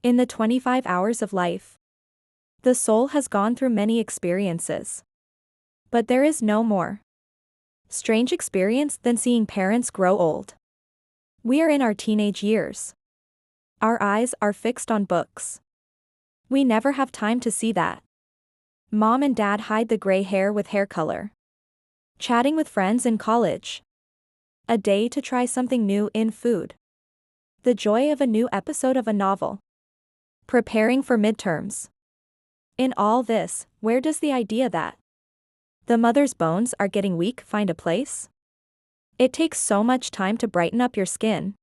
In the 25 hours of life, the soul has gone through many experiences. But there is no more strange experience than seeing parents grow old. We are in our teenage years. Our eyes are fixed on books. We never have time to see that. Mom and dad hide the gray hair with hair color. Chatting with friends in college. A day to try something new in food. The joy of a new episode of a novel. Preparing for midterms. In all this, where does the idea that the mother's bones are getting weak find a place? It takes so much time to brighten up your skin.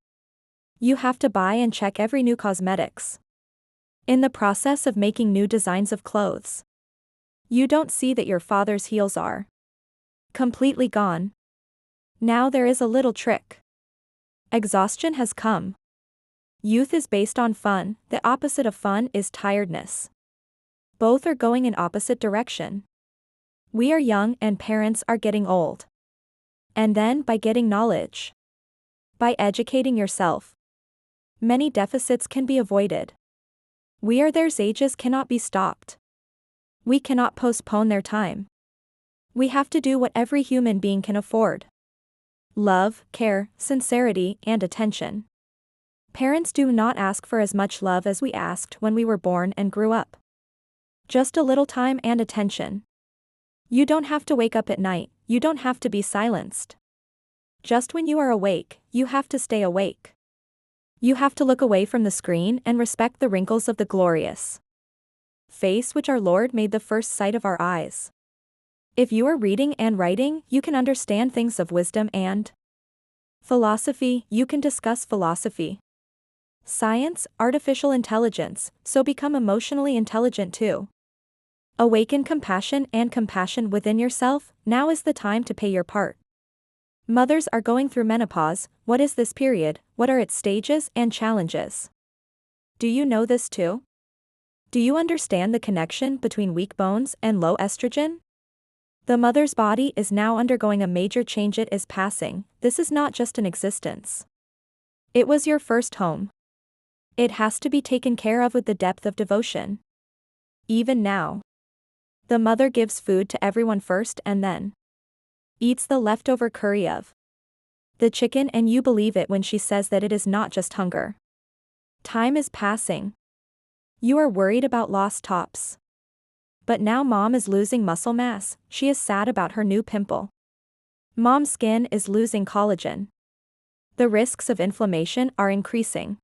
You have to buy and check every new cosmetics. In the process of making new designs of clothes, you don't see that your father's heels are completely gone. Now there is a little trick. Exhaustion has come. Youth is based on fun, the opposite of fun is tiredness. Both are going in opposite direction. We are young and parents are getting old. And then by getting knowledge. By educating yourself. Many deficits can be avoided. We are theirs ages cannot be stopped. We cannot postpone their time. We have to do what every human being can afford. Love, care, sincerity, and attention. Parents do not ask for as much love as we asked when we were born and grew up. Just a little time and attention. You don't have to wake up at night, you don't have to be silenced. Just when you are awake, you have to stay awake. You have to look away from the screen and respect the wrinkles of the glorious face which our Lord made the first sight of our eyes. If you are reading and writing, you can understand things of wisdom and philosophy, you can discuss philosophy. Science, artificial intelligence, so become emotionally intelligent too. Awaken compassion and compassion within yourself, now is the time to pay your part. Mothers are going through menopause, what is this period, what are its stages and challenges? Do you know this too? Do you understand the connection between weak bones and low estrogen? The mother's body is now undergoing a major change. It is passing, this is not just an existence. It was your first home. It has to be taken care of with the depth of devotion. Even now. The mother gives food to everyone first and then eats the leftover curry of the chicken, and you believe it when she says that it is not just hunger. Time is passing. You are worried about lost tops. But now mom is losing muscle mass, she is sad about her new pimple. Mom's skin is losing collagen. The risks of inflammation are increasing.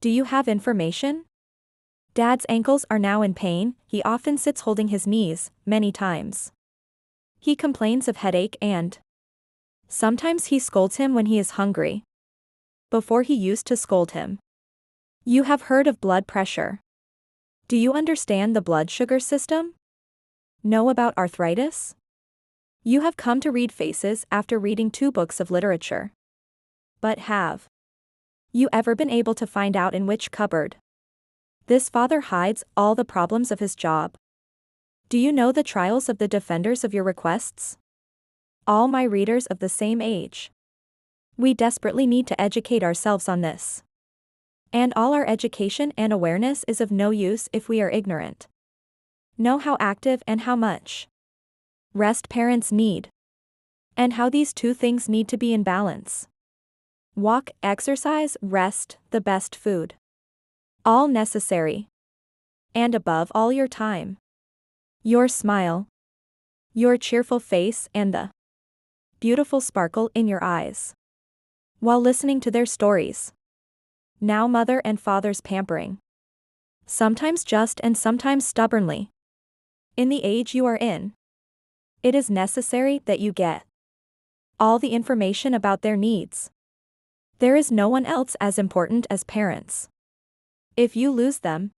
Do you have information? Dad's ankles are now in pain, he often sits holding his knees, many times. He complains of headache and sometimes he scolds him when he is hungry. Before he used to scold him. You have heard of blood pressure. Do you understand the blood sugar system? Know about arthritis? You have come to read faces after reading 2 books of literature. But have you ever been able to find out in which cupboard this father hides all the problems of his job? Do you know the trials of the defenders of your requests? All my readers of the same age. We desperately need to educate ourselves on this. And all our education and awareness is of no use if we are ignorant. Know how active and how much rest parents need. And how these 2 things need to be in balance. Walk, exercise, rest, the best food. All necessary. And above all your time. Your smile. Your cheerful face and the beautiful sparkle in your eyes. While listening to their stories. Now mother and father's pampering. Sometimes just and sometimes stubbornly. In the age you are in, it is necessary that you get all the information about their needs. There is no one else as important as parents. If you lose them,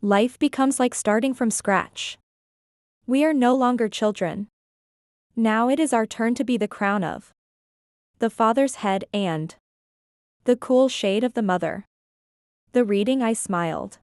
life becomes like starting from scratch. We are no longer children. Now it is our turn to be the crown of the father's head and the cool shade of the mother. The reading I smiled.